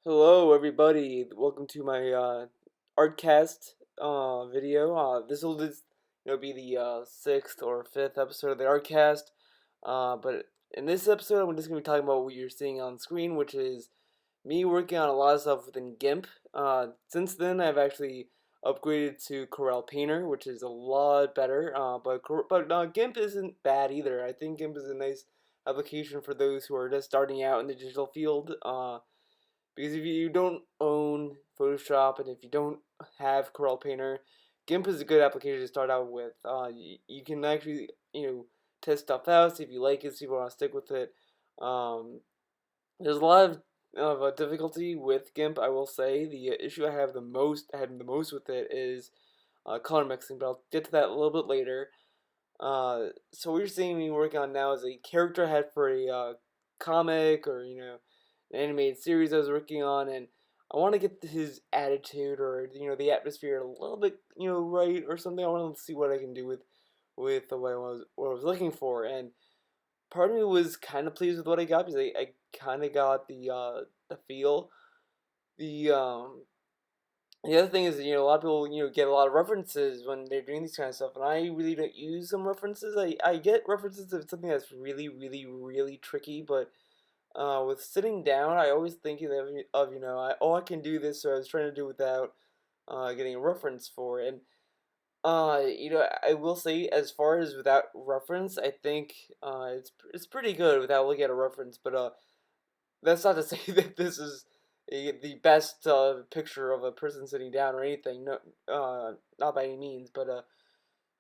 Hello, everybody. Welcome to my Artcast video. This will just be the sixth or fifth episode of the Artcast. But in this episode, I'm just gonna be talking about what you're seeing on screen, which is me working on a lot of stuff within GIMP. Since then, I've actually upgraded to Corel Painter, which is a lot better. But GIMP isn't bad either. I think GIMP is a nice application for those who are just starting out in the digital field. Because if you don't own Photoshop and if you don't have Corel Painter, GIMP is a good application to start out with. You can actually, test stuff out, see if you like it, see if you want to stick with it. Um, there's a lot of difficulty with GIMP, I will say. The issue I had the most with it is color mixing, but I'll get to that a little bit later. So what you're seeing me working on now is a character I had for a comic or an animated series I was working on, and I want to get his attitude or the atmosphere a little bit right or something. I want to see what I can do with what I was looking for, and part of me was kind of pleased with what I got because I kind of got the feel. The um the other thing is, a lot of people, get a lot of references when they're doing these kind of stuff, and I really don't use some references. I get references if it's something that's really, really, really tricky, but with sitting down, I always think of I can do this, so I was trying to do without getting a reference for it. And I will say, as far as without reference, I think it's pretty good without looking at a reference. But that's not to say that this is the best picture of a person sitting down or anything. No, not by any means. But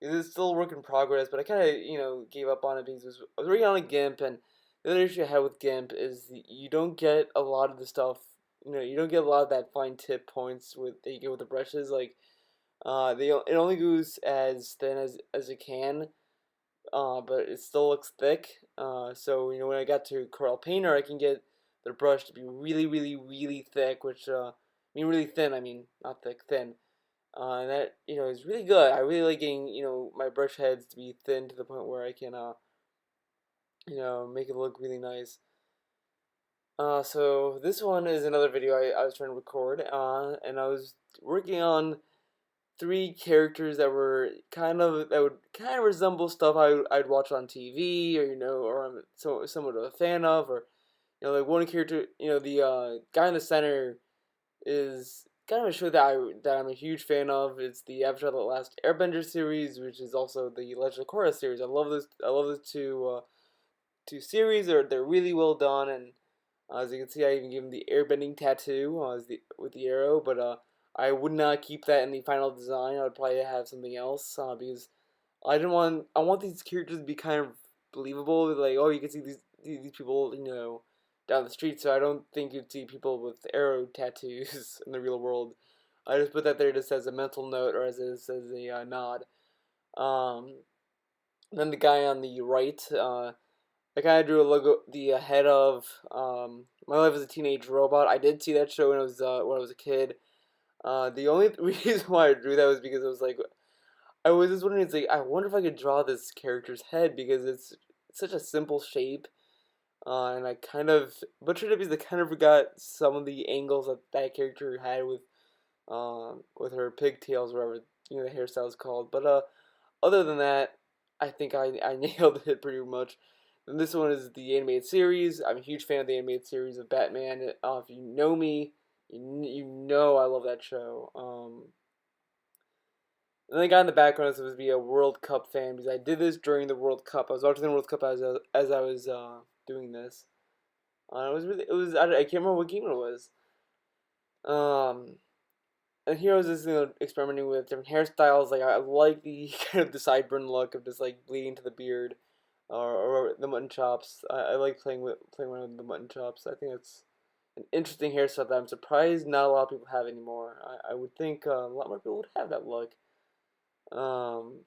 it is still a work in progress. But I kind of gave up on it because I was working on a GIMP, and the other issue I had with GIMP is you don't get a lot of the stuff. You don't get a lot of that fine tip points that you get with the brushes. Like it only goes as thin as it can, but it still looks thick. So when I got to Corel Painter, I can get the brush to be really, really, really thick, which I mean really thin. I mean not thick, thin. And that is really good. I really like getting my brush heads to be thin to the point where I can make it look really nice. So this one is another video I was trying to record, and I was working on three characters that would kind of resemble stuff I'd watch on TV, or or I'm somewhat of a fan of, or like one character, the guy in the center is kind of a show that I'm a huge fan of. It's the Avatar: The Last Airbender series, which is also the Legend of Korra series. I love those two series. They're really well done, and as you can see, I even gave him the airbending tattoo with the arrow, but I would not keep that in the final design. I would probably have something else because I want these characters to be kind of believable. Like, oh, you can see these people, down the street. So I don't think you'd see people with arrow tattoos in the real world. I just put that there just as a mental note or as a nod. Um, then the guy on the right, I kind of drew a logo, the head of My Life as a Teenage Robot. I did see that show when I was a kid. The only reason why I drew that was because I was just wondering. It's like I wonder if I could draw this character's head because it's such a simple shape, and I kind of butchered it because I kind of forgot some of the angles that that character had with her pigtails, or whatever the hairstyle is called. But other than that, I think I nailed it pretty much. And this one is the animated series. I'm a huge fan of the animated series of Batman. If you know me, you know I love that show. And the guy in the background is supposed to be a World Cup fan because I did this during the World Cup. I was watching the World Cup as I was doing this. I can't remember what game it was. Um, and here I was just experimenting with different hairstyles. Like I like the kind of the sideburn look of just like bleeding to the beard, or the mutton chops. I like playing around with the mutton chops. I think it's an interesting hairstyle that I'm surprised not a lot of people have anymore. I would think a lot more people would have that look. Um,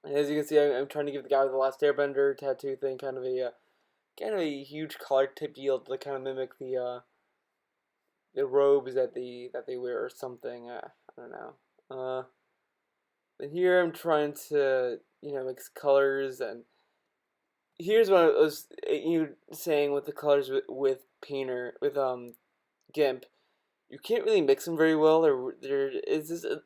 and as you can see, I'm trying to give the guy with the last Airbender tattoo thing kind of a huge collar tip deal to kind of mimic the robes that they wear or something. I don't know. And here I'm trying to mix colors, and here's what I was saying with the colors with painter with GIMP, you can't really mix them very well. There is this. I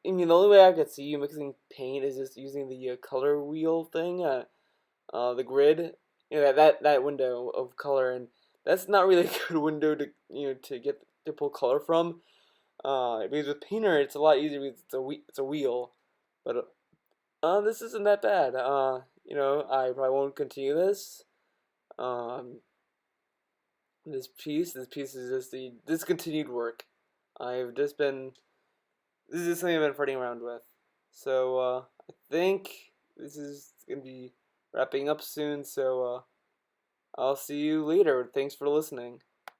mean, the only way I could see you mixing paint is just using the color wheel thing, the grid, that window of color, and that's not really a good window to to get to pull color from. Because with Painter, it's a lot easier because it's a wheel, but this isn't that bad. I probably won't continue this. Um, this piece is just the discontinued work. I've just been This is just something I've been farting around with. So I think this is gonna be wrapping up soon. So I'll see you later. Thanks for listening.